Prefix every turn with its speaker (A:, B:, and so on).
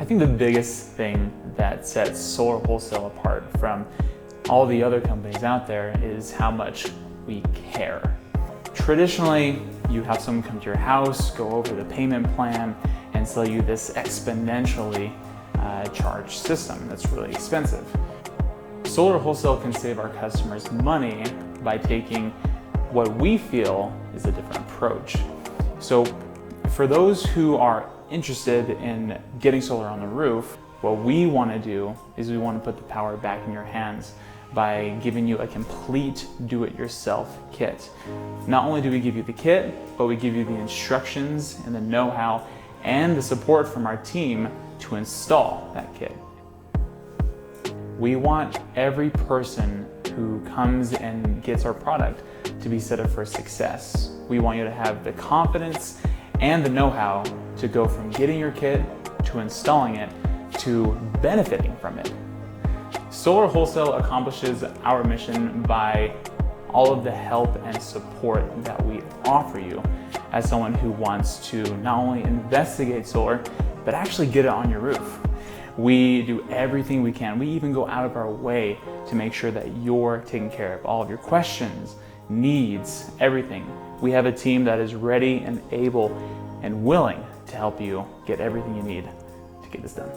A: I think the biggest thing that sets Solar Wholesale apart from all the other companies out there is how much we care. Traditionally, you have someone come to your house, go over the payment plan, and sell you this exponentially charged system that's really expensive. Solar Wholesale can save our customers money by taking what we feel is a different approach. So for those who are interested in getting solar on the roof, what we want to do is we want to put the power back in your hands by giving you a complete do-it-yourself kit. Not only do we give you the kit, but we give you the instructions and the know-how and the support from our team to install that kit. We want every person who comes and gets our product to be set up for success. We want you to have the confidence and the know-how to go from getting your kit to installing it to benefiting from it. Solar Wholesale accomplishes our mission by all of the help and support that we offer you as someone who wants to not only investigate solar, but actually get it on your roof. We do everything we can. We even go out of our way to make sure that you're taken care of. All of your questions, needs, everything. We have a team that is ready and able and willing to help you get everything you need to get this done.